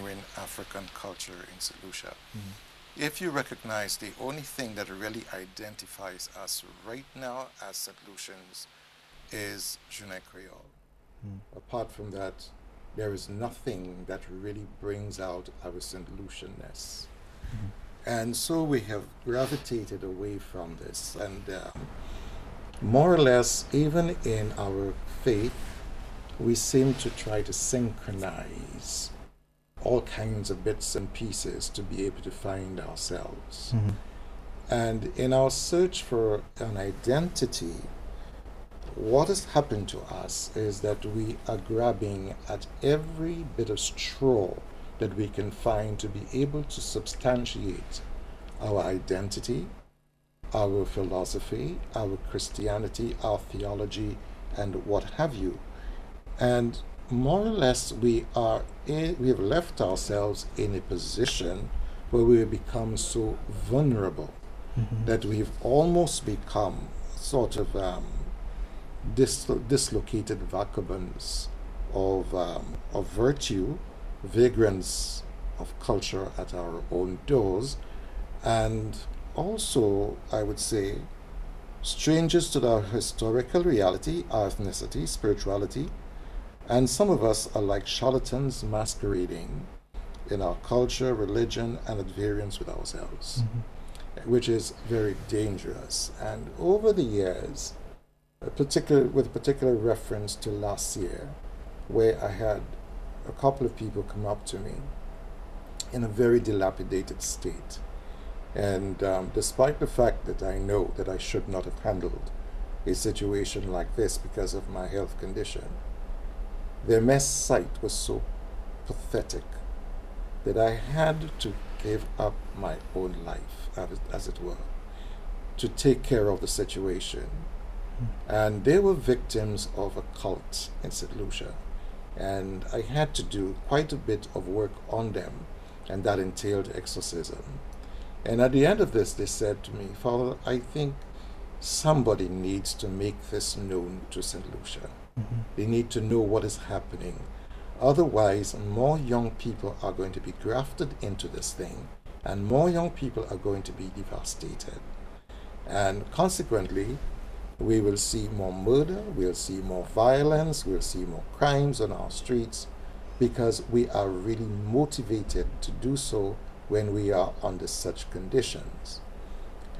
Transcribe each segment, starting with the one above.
in African culture in St. Lucia. If you recognize the only thing that really identifies us right now as St. Lucians is Jeune Creole. Apart from that, there is nothing that really brings out our St. Lucianness. And so we have gravitated away from this. And more or less, even in our faith, we seem to try to synchronize all kinds of bits and pieces to be able to find ourselves. And in our search for an identity, what has happened to us is that we are grabbing at every bit of straw that we can find to be able to substantiate our identity, our philosophy, our Christianity, our theology, and what have you. And more or less, we have left ourselves in a position where we have become so vulnerable that we've almost become sort of dislocated vagabonds of virtue, vagrants of culture at our own doors, and also, I would say, strangers to our historical reality, our ethnicity, spirituality, and some of us are like charlatans masquerading in our culture, religion, and at variance with ourselves, which is very dangerous. And over the years, with particular reference to last year, where I had a couple of people come up to me in a very dilapidated state. And despite the fact that I know that I should not have handled a situation like this because of my health condition, their mess sight was so pathetic that I had to give up my own life, as it were, to take care of the situation. And they were victims of a cult in St. Lucia. And I had to do quite a bit of work on them, and that entailed exorcism. And at the end of this, they said to me, "Father, I think somebody needs to make this known to St. Lucia. They need to know what is happening. Otherwise, more young people are going to be grafted into this thing, and more young people are going to be devastated. And consequently, we will see more murder, we'll see more violence, we'll see more crimes on our streets, because we are really motivated to do so when we are under such conditions."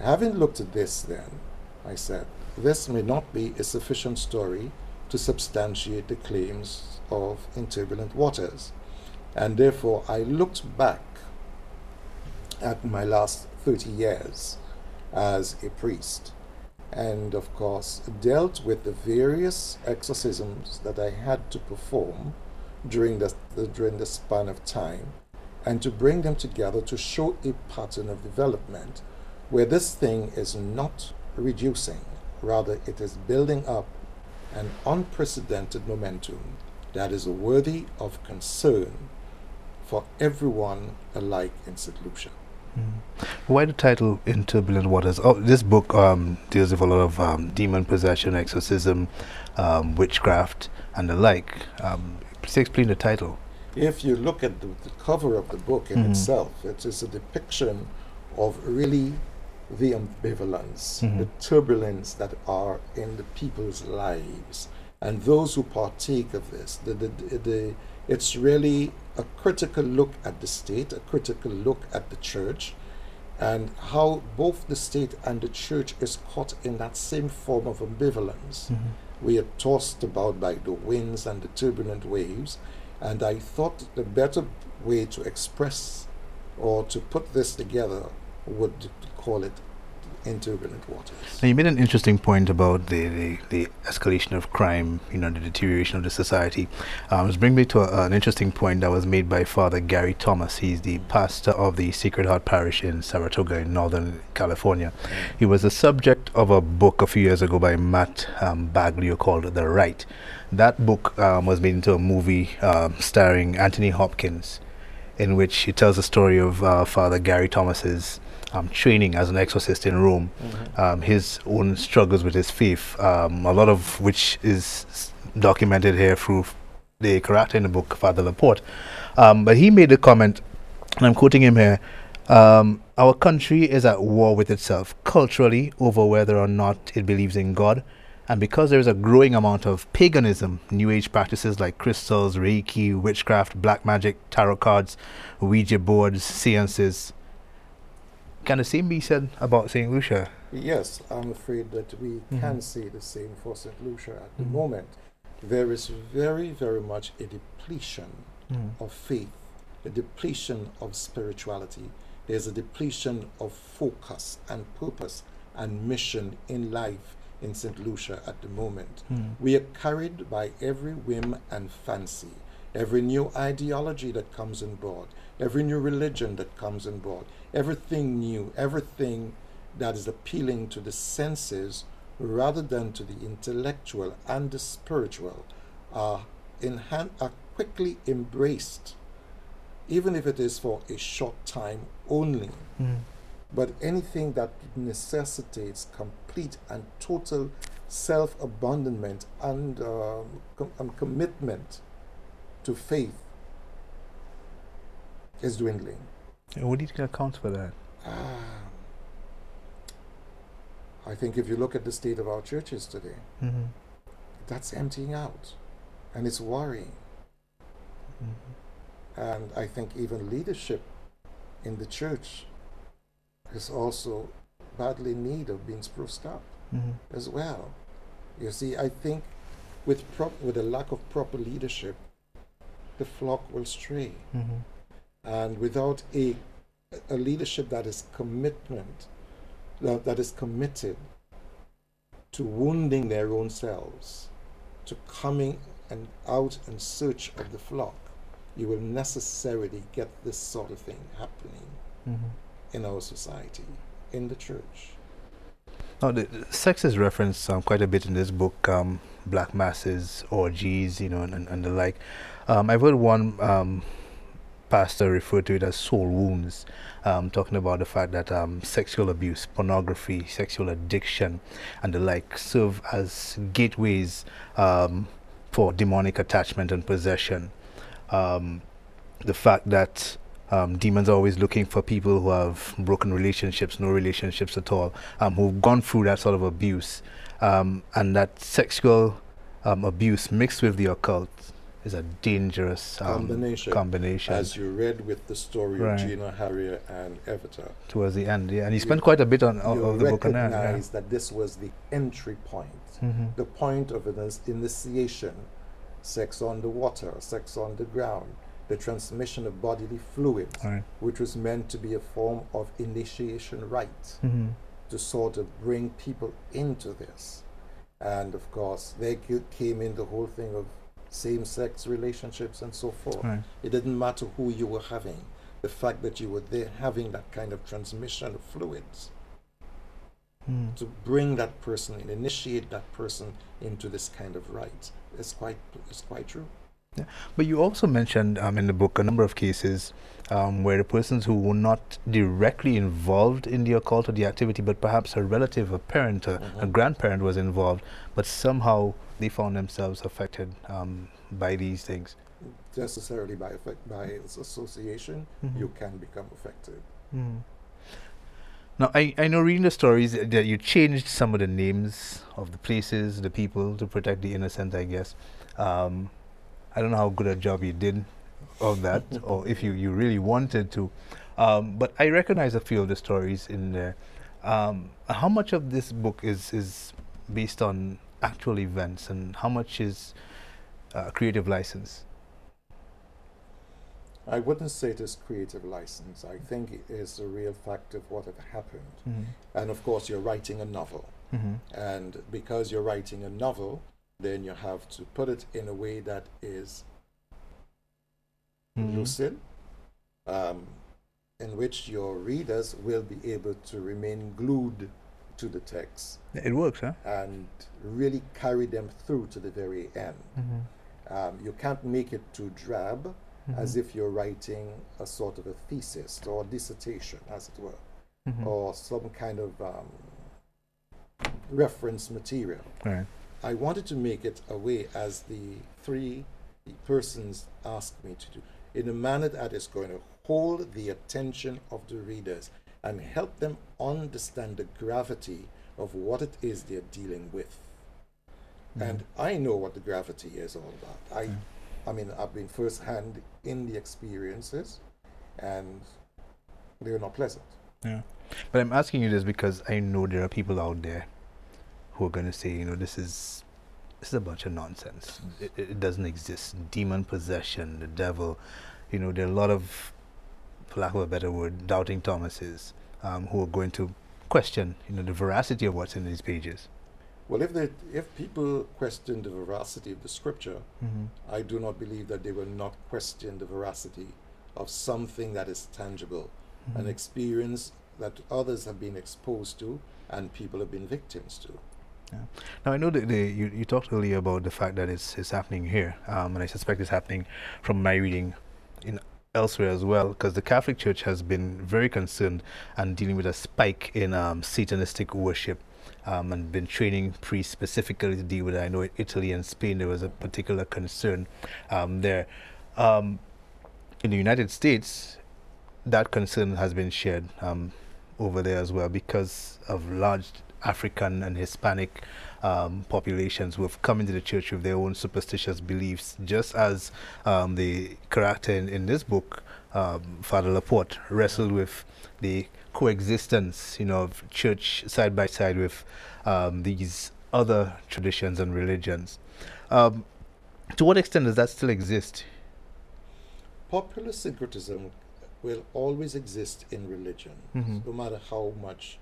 Having looked at this then, I said, this may not be a sufficient story to substantiate the claims of In Turbulent Waters. And therefore, I looked back at my last 30 years as a priest, and of course dealt with the various exorcisms that I had to perform during the span of time, and to bring them together to show a pattern of development where this thing is not reducing, rather it is building up an unprecedented momentum that is worthy of concern for everyone alike in St. Lucia. Why the title In Turbulent Waters? Oh, this book deals with a lot of demon possession, exorcism, witchcraft, and the like. Please explain the title. If you look at the cover of the book in itself, it is a depiction of really the ambivalence, the turbulence that are in the people's lives, and those who partake of this. It's really a critical look at the state, a critical look at the church, and how both the state and the church is caught in that same form of ambivalence. We are tossed about by the winds and the turbulent waves, and I thought the better way to express or to put this together would call it In Turbulent Waters. Now, you made an interesting point about the escalation of crime, the deterioration of the society. This brings me to an interesting point that was made by Father Gary Thomas. He's the pastor of the Sacred Heart Parish in Saratoga in Northern California. He was the subject of a book a few years ago by Matt Baglio called The Right. That book was made into a movie starring Anthony Hopkins, in which he tells the story of Father Gary Thomas's training as an exorcist in Rome, his own struggles with his faith, a lot of which is documented here through the character in the book, Father Laporte. But he made a comment, and I'm quoting him here. Our country is at war with itself culturally over whether or not it believes in God. And because there is a growing amount of paganism, New Age practices like crystals, Reiki, witchcraft, black magic, tarot cards, Ouija boards, seances, can the same be said about St. Lucia? Yes, I'm afraid that we can say the same for St. Lucia at the moment. There is very, very much a depletion of faith, a depletion of spirituality. There's a depletion of focus and purpose and mission in life in St. Lucia at the moment. We are carried by every whim and fancy, every new ideology that comes on board, every new religion that comes on board, everything new, everything that is appealing to the senses rather than to the intellectual and the spiritual are quickly embraced, even if it is for a short time only. But anything that necessitates complete and total self-abandonment and commitment to faith is dwindling. What do you think accounts for that? I think if you look at the state of our churches today, that's emptying out, and it's worrying. And I think even leadership in the church is also badly in need of being spruced up as well. You see, I think with a lack of proper leadership, the flock will stray. And without a leadership that is that is committed to wounding their own selves, to coming and out in search of the flock, you will necessarily get this sort of thing happening in our society, in the church. Now, the sex is referenced quite a bit in this book, black masses, orgies, and the like. I've heard one pastor refer to it as soul wounds, talking about the fact that sexual abuse, pornography, sexual addiction, and the like serve as gateways for demonic attachment and possession. The fact that demons are always looking for people who have broken relationships, no relationships at all, who've gone through that sort of abuse, and that sexual abuse mixed with the occult is a dangerous combination. As you read with the story of Gina, Harrier, and Evita. Towards the end, and he spent quite a bit of the book on that. You recognize that this was the entry point, the point of an initiation, sex on the water, sex on the ground, the transmission of bodily fluids, which was meant to be a form of initiation rite to sort of bring people into this. And of course, they came in the whole thing of same-sex relationships and so forth. It didn't matter who you were having. The fact that you were there having that kind of transmission of fluids to bring that person and initiate that person into this kind of rite is quite true. Yeah. But you also mentioned in the book a number of cases where the persons who were not directly involved in the occult or the activity, but perhaps a relative, a parent, a grandparent was involved, but somehow they found themselves affected by these things. Necessarily by association, you can become affected. Now, I know reading the stories that you changed some of the names of the places, the people, to protect the innocent, I guess. I don't know how good a job you did of that, or if you really wanted to. But I recognize a few of the stories in there. How much of this book is based on actual events, and how much is creative license? I wouldn't say it is creative license. I think it is a real fact of what had happened. And of course, you're writing a novel. And because you're writing a novel, then you have to put it in a way that is lucid, in which your readers will be able to remain glued to the text. It works, huh? And really carry them through to the very end. You can't make it too drab, as if you're writing a sort of a thesis or dissertation, as it were, or some kind of reference material. I wanted to make it a way, as the three persons ask me to do, in a manner that is going to hold the attention of the readers and help them understand the gravity of what it is they're dealing with. And I know what the gravity is all about. I mean, I've been firsthand in the experiences, and they're not pleasant. Yeah. But I'm asking you this because I know there are people out there who are going to say, you know, this is a bunch of nonsense. It doesn't exist. Demon possession, the devil. You know, there are a lot of, for lack of a better word, doubting Thomases who are going to question, you know, the veracity of what's in these pages. Well, if people question the veracity of the scripture, I do not believe that they will not question the veracity of something that is tangible, an experience that others have been exposed to and people have been victims to. Yeah. Now I know that you talked earlier about the fact that it's happening here, and I suspect it's happening from my reading in elsewhere as well, because the Catholic Church has been very concerned and dealing with a spike in Satanistic worship. And been training priests specifically to deal with it. I know in Italy and Spain there was a particular concern there. In the United States, that concern has been shared over there as well, because of large African and Hispanic populations who have come into the church with their own superstitious beliefs, just as the character in this book, Father Laporte, wrestled with the coexistence, you know, of church side by side with these other traditions and religions. To what extent does that still exist? Popular syncretism will always exist in religion, no matter how much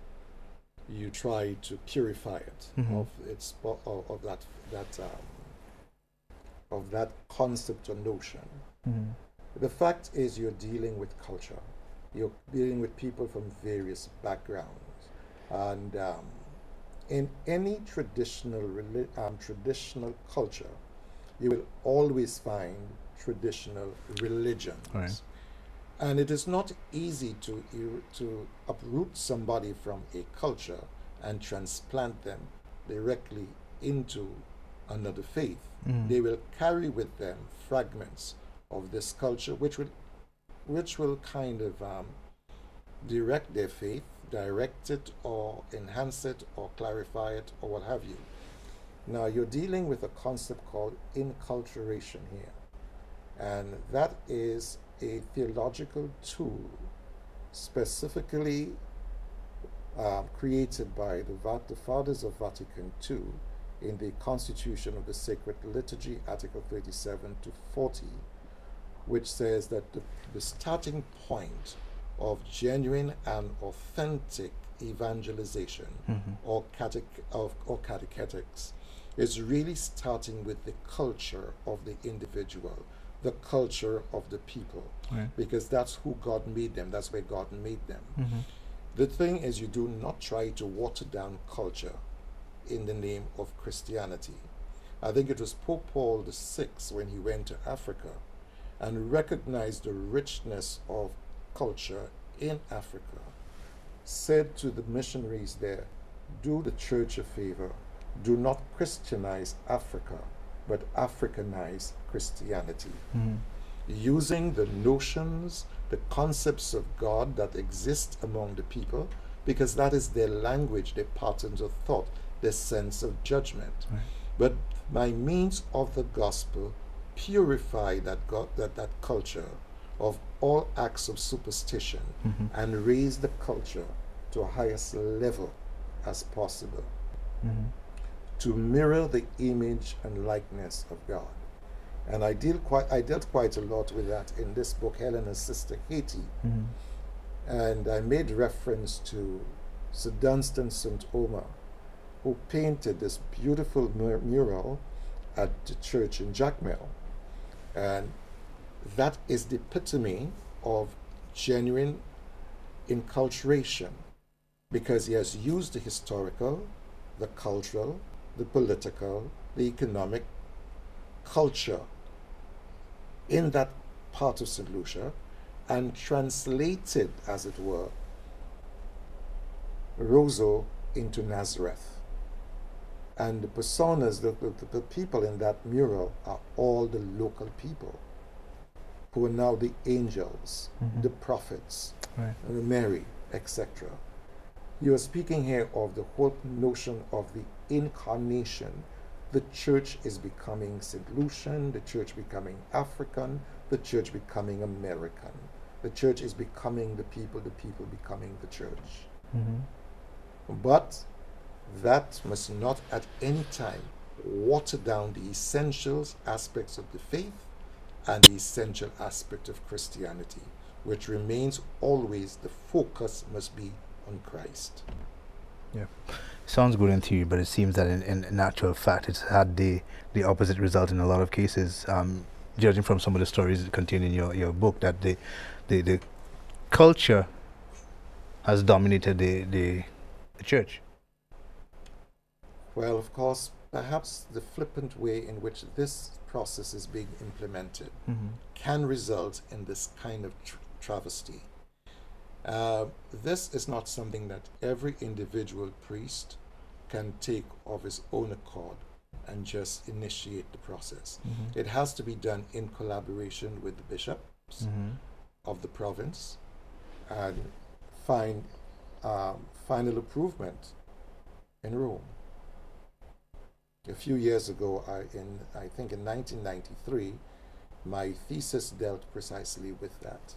you try to purify it of its of that concept or notion. The fact is, you're dealing with culture. You're dealing with people from various backgrounds, and in any traditional culture, you will always find traditional religions. Right. And it is not easy to uproot somebody from a culture and transplant them directly into another faith. They will carry with them fragments of this culture, which will kind of direct their faith, direct it or enhance it or clarify it or what have you. Now you're dealing with a concept called inculturation here, and that is a theological tool specifically created by the Fathers of Vatican II in the Constitution of the Sacred Liturgy, Article 37 to 40, which says that the starting point of genuine and authentic evangelization or catechetics is really starting with the culture of the individual, the culture of the people, because that's who God made them, that's where God made them. The thing is, you do not try to water down culture in the name of Christianity. I think it was Pope Paul VI, when he went to Africa and recognized the richness of culture in Africa, said to the missionaries there, do the church a favor, do not Christianize Africa, but Africanize Christianity. Using the notions, the concepts of God that exist among the people, because that is their language, their patterns of thought, their sense of judgment. But by means of the gospel, purify that culture of all acts of superstition and raise the culture to a highest level as possible, to mirror the image and likeness of God. And I dealt quite a lot with that in this book, Helena's Sister Haiti. And I made reference to Sir Dunstan St. Omer, who painted this beautiful mural at the church in Jacmel. And that is the epitome of genuine inculturation, because he has used the historical, the cultural, the political, the economic culture in that part of St. Lucia and translated, as it were, Roseau into Nazareth. And the personas, the people in that mural are all the local people who are now the angels, the prophets, Right. Mary, etc. You are speaking here of the whole notion of the incarnation. The church is becoming St. Lucian, the church becoming African, the church becoming American. The church is becoming the people becoming the church. But that must not at any time water down the essentials aspects of the faith and the essential aspect of Christianity, which remains always the focus must be on Christ. Yeah, sounds good in theory, but it seems that in actual fact it's had the opposite result in a lot of cases. Judging from some of the stories contained in your book, that the culture has dominated the church. Well, of course, perhaps the flippant way in which this process is being implemented can result in this kind of travesty. This is not something that every individual priest can take of his own accord and just initiate the process. It has to be done in collaboration with the bishops of the province and find final approvement in Rome. A few years ago, I think in 1993, my thesis dealt precisely with that,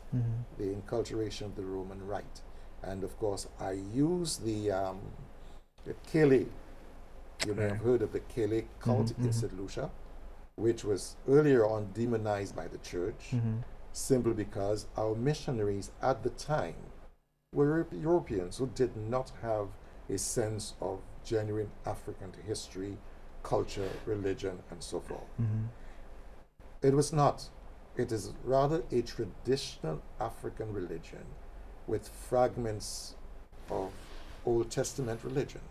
the enculturation of the Roman Rite. And of course, I used the Kele. You may have heard of the Kele cult in St. Lucia, which was earlier on demonized by the church, simply because our missionaries at the time were Europeans who did not have a sense of genuine African history, culture, religion, and so forth. It was not. It is rather a traditional African religion with fragments of Old Testament religion.